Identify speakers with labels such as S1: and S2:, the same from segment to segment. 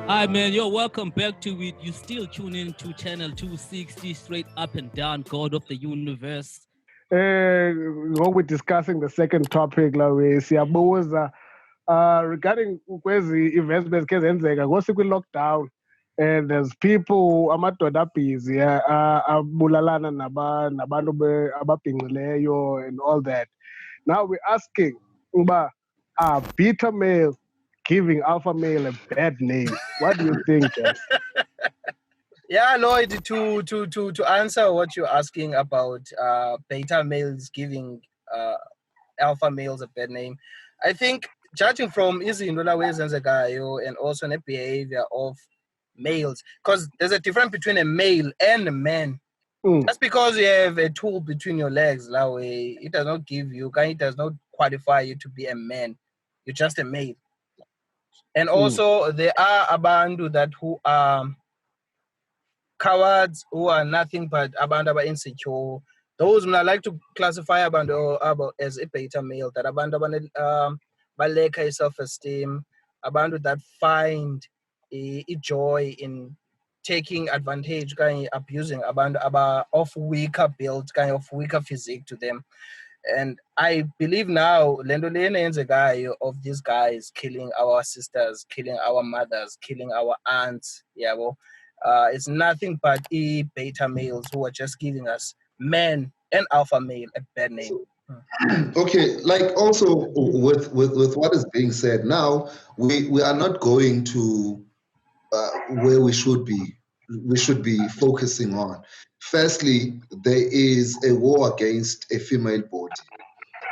S1: Hi, man. Yo, welcome back to it. You still tune in to channel 260, straight up and down, God of the universe.
S2: When we're discussing the second topic, siyabuza regarding kwezi events bezikhe zenzeka ngosi kwi-lockdown, and there's people amadoda busy abulalana nabantu ababhinqileyo and all that. Now we're asking uba, are beta male giving alpha male a bad name? What do you think, Jess?
S3: Yeah, Lloyd, to answer what you're asking about beta males giving alpha males a bad name, I think judging from izinto la wezenzekayo and also the behavior of males, because there's a difference between a male and a man. Just because you have a tool between your legs, that way, it does not give you, it does not qualify you to be a man. You're just a male. And also, there are abantu that who are cowards, who are nothing but abantu aba insecure. Those I like to classify abantu as a beta male, that abantu baleka self-esteem, abantu that find a joy in taking advantage, kind of abusing abantu of weaker build, kind of weaker physique to them. And I believe now lento lena yenzekayo of these guys killing our sisters, killing our mothers, killing our aunts, it's nothing but beta males who are just giving us men and alpha male a bad name.
S4: Okay, like also with what is being said now, we are not going to where we should be focusing on. Firstly, there is a war against a female body,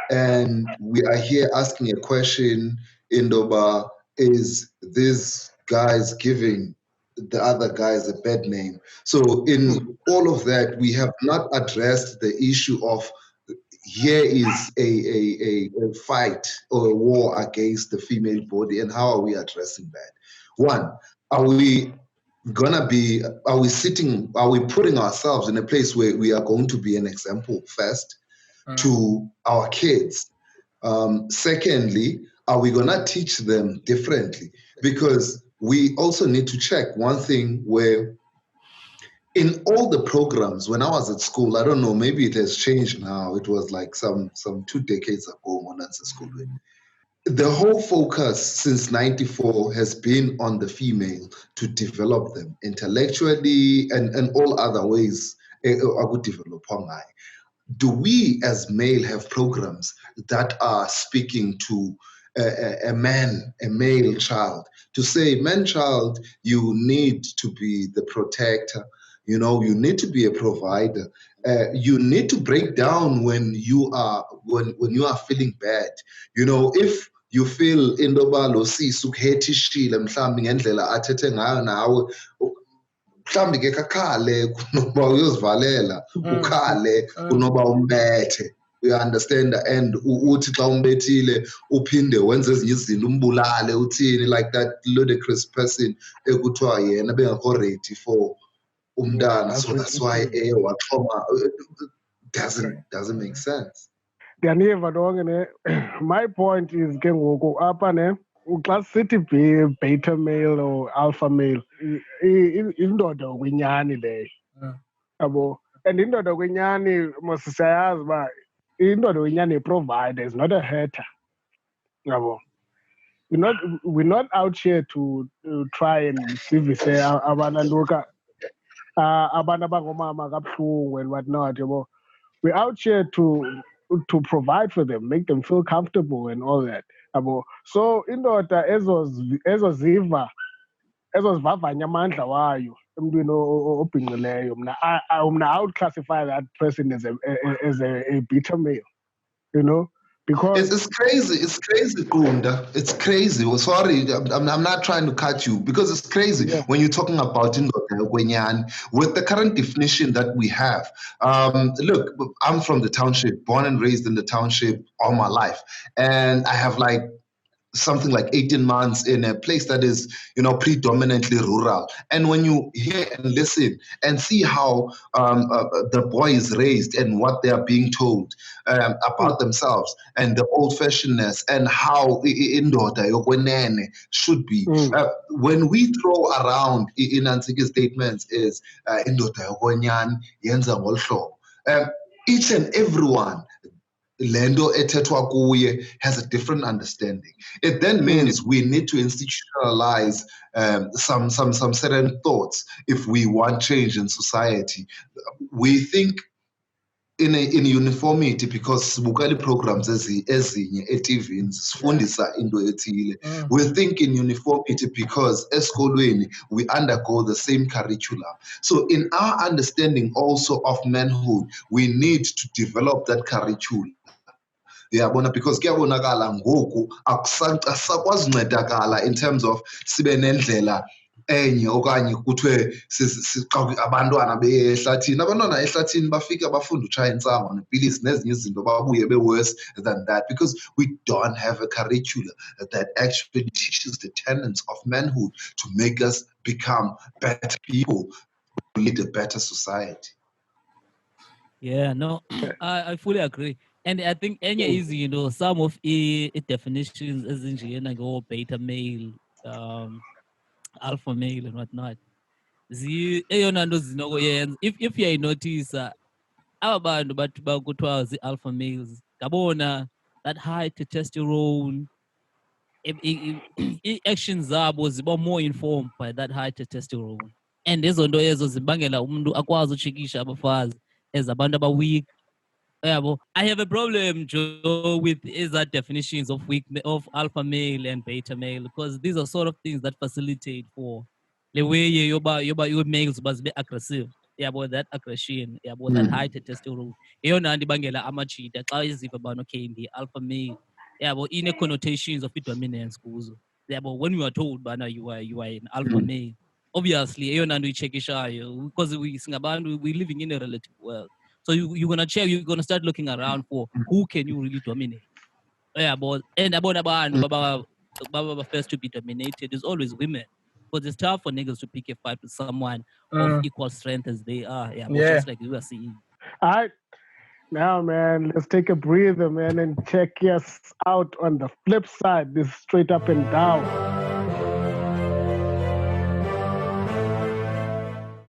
S4: and we are here asking a question, Indoba, is this guys giving the other guys a bad name? So in all of that, we have not addressed the issue of here is a fight or a war against the female body, and how are we addressing that? One, are we putting ourselves in a place where we are going to be an example first to our kids? Secondly, are we going to teach them differently? Because we also need to check one thing where in all the programs, when I was at school, I don't know, maybe it has changed now. It was like some 2 decades ago when I was at school. The whole focus since 94 has been on the female to develop them intellectually and all other ways. I would develop online. Do we as male have programs that are speaking to a male child, to say, man child, you need to be the protector, you need to be a provider, you need to break down when you are feeling bad. If you feel indoba lo sisi ukuhethishile mhlawumbe ngendlela athethe ngayo nawe, mhlawumbe ke kakhale kunoba uyozivalela, ukhale kunoba umbethe. You understand? And uthi xa umbethile uphinde wenze ezinye izinto umbulale uthini, like that ludicrous person ekuthiwa yena bengakho ready for umntana. So that's why waxhoma. Doesn't make sense.
S2: Ndiyaniva lonke ne. My point is ke ngoku apha ne xa sithi beta male or alpha male, indoda kwinyani leyo, yabo. And indoda kwinyani mosisayazi uba indoda kwinyani provider is not a hater, yabo. We're not out here to try and sivise abantu abangomama kabuhlungu and whatnot, yabo. We're out here to provide for them, make them feel comfortable and all that. So indoda ezozivavanya amandla wayo emntwini obhinqileyo, I would classify that person as a beta male, because
S4: it's crazy. It's crazy, Kunda. It's crazy. Well, sorry, I'm not trying to cut you, because it's crazy when you're talking about with the current definition that we have. Look, I'm from the township, born and raised in the township all my life, and I have like something like 18 months in a place that is, predominantly rural. And when you hear and listen and see how the boy is raised and what they are being told about themselves and the old-fashionedness and how indoda yokwenene should be. When we throw around in Nantsiki's statements is indoda yokwenyani yenza ngolu hlobo. Each and everyone lendo ethetwa kuye has a different understanding. It then means we need to institutionalize some certain thoughts if we want change in society. We think in uniformity because sibukali programs ezinye eTVini sifundisa into ethile. We think in uniformity because esikolweni we undergo the same curriculum. So in our understanding also of manhood, we need to develop that curriculum. Yabona, because kuyabonakala ngoku asakwazi ncedakala in terms of sibe nendlela enye okanye kuthiwe abantwana beye ehlathini. Abantwana ehlathini bafika bafunda utshaya intsango nepilisi nezinye izinto babuye be-worse than that, because we don't have a curriculum that actually teaches the tenets of manhood to make us become better people, to lead a better society.
S1: Yeah, no, I fully agree. And I think any is, some of the definitions as in go beta male, alpha male and whatnot. If you notice abantu bathi bakuthiwa zii-alpha males, ngabona that high testosterone, i-actions zabo ziba more informed by that high testosterone. And ezo nto ezo zibangela umuntu akwazi utshikisha abafazi as abantu aba-weak. I have a problem, Joe, with that definitions of of alpha male and beta male, because these are sort of things that facilitate for the way your males must be aggressive. About that aggression, about that high testosterone. Nandi bangela amachita, about okay, the alpha male. But in a connotations of dominance, but when you are told, Bana, you are an alpha male. Obviously, Nandi check because we living in a relative world. So you're gonna check. You're gonna start looking around for who can you really dominate. About first to be dominated is always women, because it's tough for niggas to pick a fight with someone of equal strength as they are. Just like you are seeing.
S2: All right, now man, let's take a breather, man, and check us out on the flip side. This is Straight Up and Down.